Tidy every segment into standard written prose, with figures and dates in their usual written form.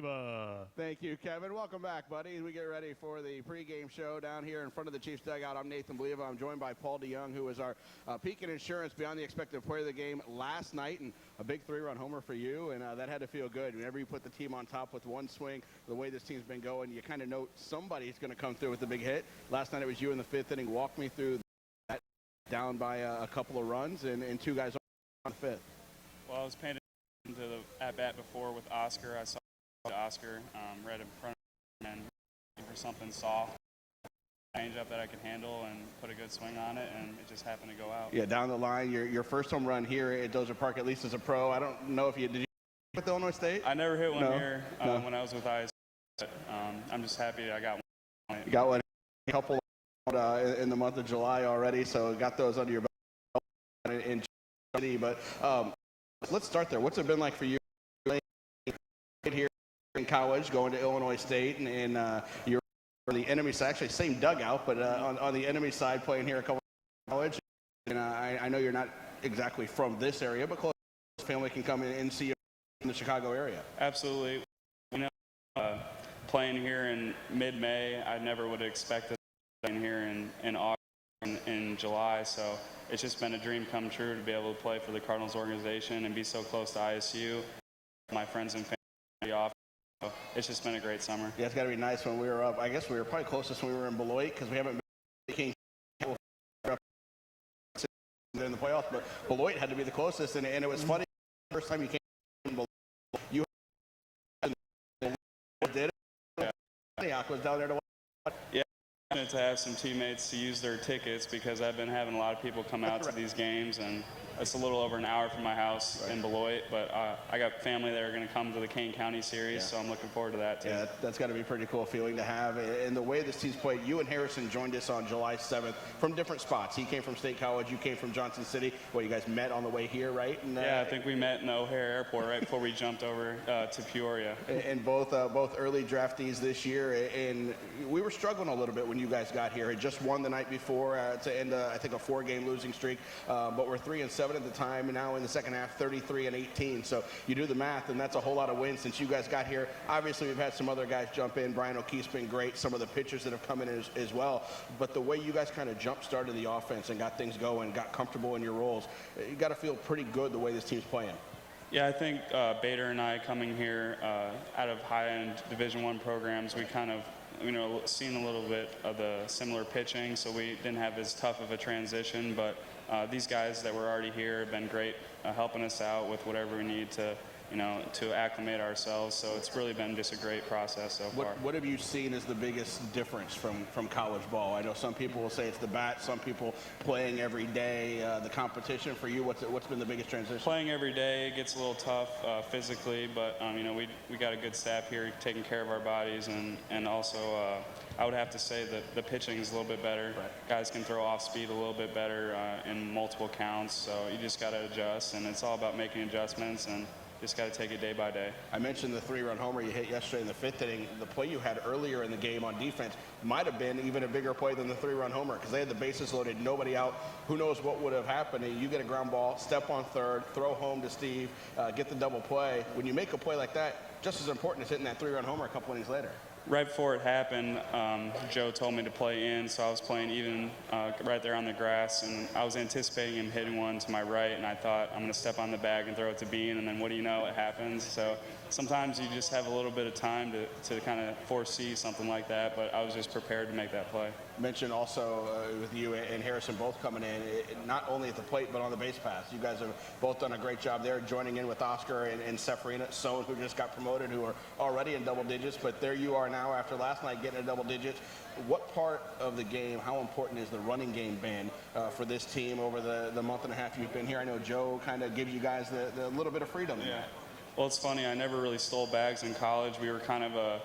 Baliva. Thank you, Kevin. Welcome back, buddy. We get ready for the pregame show down here in front of the Chiefs dugout. I'm Nathan Baliva. I'm joined by Paul DeJong, who was our Pekin Insurance Beyond the Expected Player of the game last night, and a big three-run homer for you, and that had to feel good. Whenever you put the team on top with one swing, the way this team's been going, you kind of know somebody's going to come through with a big hit. Last night it was you in the fifth inning. Walk me through that, down by a couple of runs and two guys on the fifth. Well, I was paying attention to the at-bat before with Oscar. I saw Oscar right in front of him and looking for something soft, change up that I could handle and put a good swing on it, and it just happened to go out. Yeah, down the line, your first home run here at Dozier Park, at least as a pro. I don't know if did you with Illinois State? I never hit one here when I was with ISU, but I'm just happy I got one. You got one, a couple in the month of July already, so got those under your belt in city. But let's start there. What's it been like for you here in college, going to Illinois State, and you're on the enemy side, actually same dugout, but on the enemy side, playing here at college. And I know you're not exactly from this area, but close family can come in and see you in the Chicago area. Absolutely. You know, playing here in mid-May, I never would have expected playing here in August and in July, so it's just been a dream come true to be able to play for the Cardinals organization and be so close to ISU, my friends and family off. So it's just been a great summer. Yeah, it's got to be nice when we were up. I guess we were probably closest when we were in Beloit, because we haven't been in the playoffs, but Beloit had to be the closest, and it was funny. The first time you came in Beloit, you did it. Yeah. Was down there to watch. Yeah, to have some teammates to use their tickets, because I've been having a lot of people come out to these games, and it's a little over an hour from my house in Beloit, but I got family that are going to come to the Kane County series, so I'm looking forward to that too. Yeah, that's got to be a pretty cool feeling to have. And the way this team's played, you and Harrison joined us on July 7th from different spots. He came from State College, you came from Johnson City. Well, you guys met on the way here, right? And, yeah, I think we met in the O'Hare Airport right before we jumped over to Peoria. And both early draftees this year, and we were struggling a little bit when you guys got here. Had just won the night before to end, I think, a 4-game losing streak, but we're 3-7 at the time, and now in the second half, 33-18. So you do the math, and that's a whole lot of wins since you guys got here. Obviously, we've had some other guys jump in. Brian O'Keefe's been great. Some of the pitchers that have come in as well. But the way you guys kind of jump-started the offense and got things going, got comfortable in your roles, you got to feel pretty good the way this team's playing. Yeah, I think Bader and I coming here out of high-end Division I programs, we kind of seen a little bit of the similar pitching, so we didn't have as tough of a transition, but these guys that were already here have been great helping us out with whatever we need to acclimate ourselves. So it's really been just a great process so far. What have you seen as the biggest difference from college ball? I know some people will say it's the bat, some people playing every day, the competition. For you, what's been the biggest transition? Playing every day gets a little tough physically, but we got a good staff here taking care of our bodies, and also I would have to say that the pitching is a little bit better. Right. Guys can throw off speed a little bit better in multiple counts, so you just got to adjust, and it's all about making adjustments, and just got to take it day by day. I mentioned the 3-run homer you hit yesterday in the fifth inning. The play you had earlier in the game on defense might have been even a bigger play than the 3-run homer, because they had the bases loaded, nobody out. Who knows what would have happened? And you get a ground ball, step on third, throw home to Steve, get the double play. When you make a play like that, just as important as hitting that 3-run homer a couple innings later. Right before it happened, Joe told me to play in, so I was playing even right there on the grass, and I was anticipating him hitting one to my right, and I thought, I'm going to step on the bag and throw it to Bean, and then what do you know, it happens. So sometimes you just have a little bit of time to kind of foresee something like that, but I was just prepared to make that play. Mentioned also with you and Harrison both coming in, not only at the plate but on the base paths. You guys have both done a great job there, joining in with Oscar and Seferina, Sohn, who just got promoted, who are already in double digits, but there you are now after last night getting in double digits. What part of the game, how important is the running game been for this team over the month and a half you've been here? I know Joe kind of gives you guys the little bit of freedom. Yeah. Well, it's funny. I never really stole bags in college. We were kind of a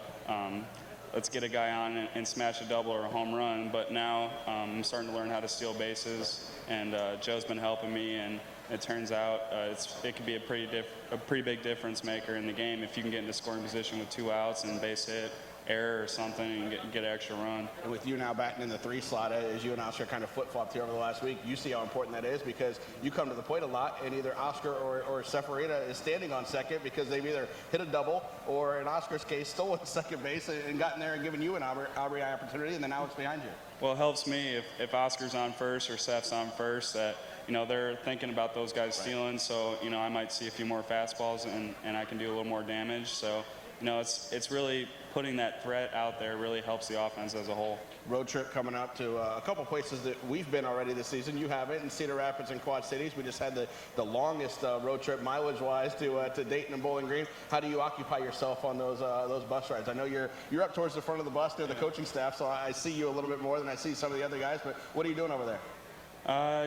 let's get a guy on and smash a double or a home run. But now I'm starting to learn how to steal bases, and Joe's been helping me. And it turns out it can be a pretty big difference maker in the game if you can get into scoring position with 2 outs and base hit. error or something and get an extra run. And with you now batting in the 3 slot, as you and Oscar kind of flip-flopped here over the last week, you see how important that is because you come to the plate a lot, and either Oscar or Seferina is standing on second because they've either hit a double or, in Oscar's case, stolen second base and gotten there and given you an RBI opportunity, and then now it's behind you. Well, it helps me if Oscar's on first or Seth's on first that, they're thinking about those guys stealing, so, I might see a few more fastballs and I can do a little more damage. So, it's really putting that threat out there really helps the offense as a whole. Road trip coming up to a couple places that we've been already this season. You haven't, in Cedar Rapids and Quad Cities. We just had the longest road trip mileage-wise to Dayton and Bowling Green. How do you occupy yourself on those bus rides? I know you're up towards the front of the bus near the coaching staff, so I see you a little bit more than I see some of the other guys. But what are you doing over there?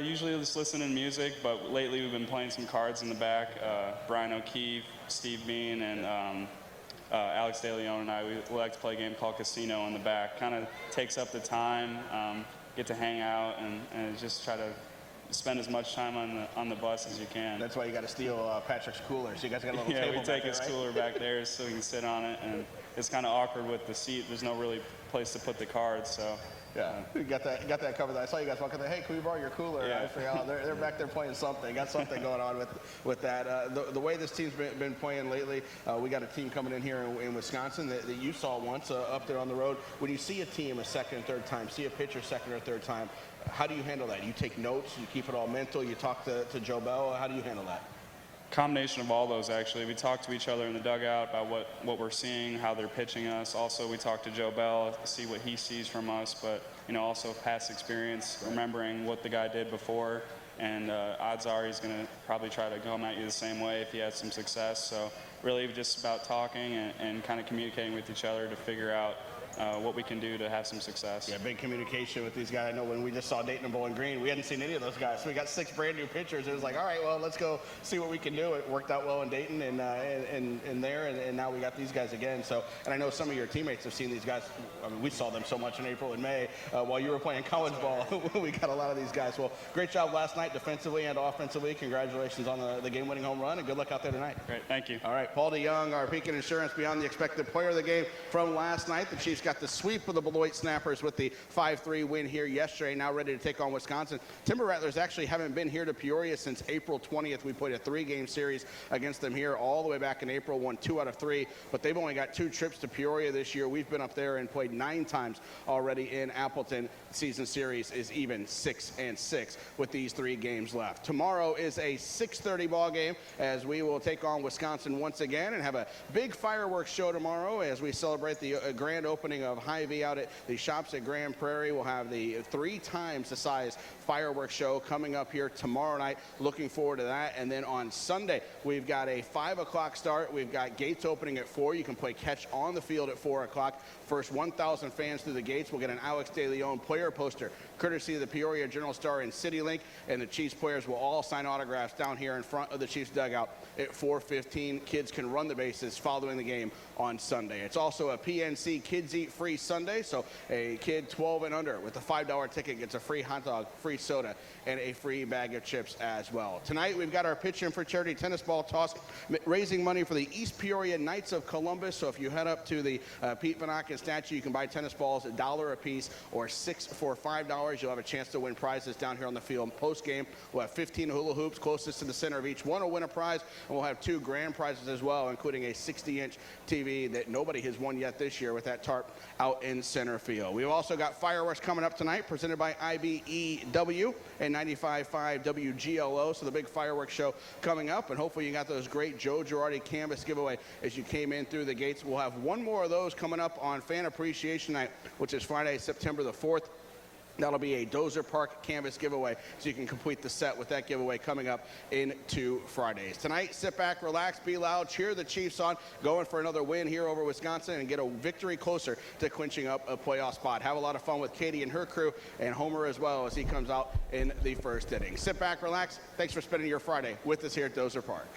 Usually just listening to music, but lately we've been playing some cards in the back. Brian O'Keefe, Steve Bean, and Alex DeLeon and I, we like to play a game called Casino in the back. Kind of takes up the time, get to hang out, and just try to spend as much time on the bus as you can. That's why you got to steal Patrick's cooler. So you guys got a little table we back take there, his right? cooler back there so we can sit on it, and it's kind of awkward with the seat. There's no really place to put the cards, so. Yeah, you got that covered. I saw you guys walking there. Hey, can we borrow your cooler? Yeah. I forgot. They're back there playing something. Got something going on with that. The way this team's been playing lately, we got a team coming in here in Wisconsin that you saw once up there on the road. When you see a team a second and third time, see a pitcher second or third time, how do you handle that? You take notes, you keep it all mental, you talk to Joe Bell. How do you handle that? Combination of all those, actually. We talk to each other in the dugout about what we're seeing, how they're pitching us. Also, we talk to Joe Bell, see what he sees from us, but also past experience, remembering what the guy did before, and odds are he's going to probably try to come at you the same way if he has some success. So really just about talking and kind of communicating with each other to figure out what we can do to have some success. Yeah, big communication with these guys. I know when we just saw Dayton and Bowling Green, we hadn't seen any of those guys. So we got 6 brand new pitchers. It was like, all right, well, let's go see what we can do. It worked out well in Dayton and there, and now we got these guys again. So, and I know some of your teammates have seen these guys. I mean, we saw them so much in April and May while you were playing college ball. We got a lot of these guys. Well, great job last night defensively and offensively. Congratulations on the game-winning home run, and good luck out there tonight. Great, thank you. All right, Paul DeJong, our Pekin Insurance Beyond the Expected Player of the Game from last night. The Chiefs got the sweep of the Beloit Snappers with the 5-3 win here yesterday, now ready to take on Wisconsin. TimberRattlers actually haven't been here to Peoria since April 20th. We played a 3-game series against them here all the way back in April, won 2 out of 3, but they've only got 2 trips to Peoria this year. We've been up there and played 9 times already in Appleton. Season series is even 6-6 with these 3 games left. Tomorrow is a 6:30 ball game as we will take on Wisconsin once again and have a big fireworks show tomorrow as we celebrate the grand opening of Hy-Vee out at the shops at Grand Prairie. We'll have the 3 times the size fireworks show coming up here tomorrow night. Looking forward to that. And then on Sunday, we've got a 5 o'clock start. We've got gates opening at 4. You can play catch on the field at 4 o'clock. First 1,000 fans through the gates will get an Alex DeLeon player poster, courtesy of the Peoria Journal-Star and CityLink. And the Chiefs players will all sign autographs down here in front of the Chiefs dugout at 4:15. Kids can run the bases following the game on Sunday. It's also a PNC Kids Eat Free Sunday, so a kid 12 and under with a $5 ticket gets a free hot dog, free soda, and a free bag of chips as well. Tonight, we've got our Pitch In for Charity tennis ball toss, raising money for the East Peoria Knights of Columbus. So if you head up to the Pete Vanaken statue, you can buy tennis balls $1 a piece or 6 for $5. You'll have a chance to win prizes down here on the field. Post-game, we'll have 15 hula hoops. Closest to the center of each one will win a prize, and we'll have 2 grand prizes as well, including a 60-inch TV that nobody has won yet this year with that tarp out in center field. We've also got fireworks coming up tonight, presented by IBEW and 95.5 WGLO. So the big fireworks show coming up, and hopefully you got those great Joe Girardi canvas giveaway as you came in through the gates. We'll have one more of those coming up on Fan Appreciation Night, which is Friday, September the 4th. That'll be a Dozer Park canvas giveaway, so you can complete the set with that giveaway coming up into Fridays. Tonight, sit back, relax, be loud, cheer the Chiefs on, going for another win here over Wisconsin and get a victory closer to clinching up a playoff spot. Have a lot of fun with Katie and her crew, and Homer as well as he comes out in the first inning. Sit back, relax. Thanks for spending your Friday with us here at Dozer Park.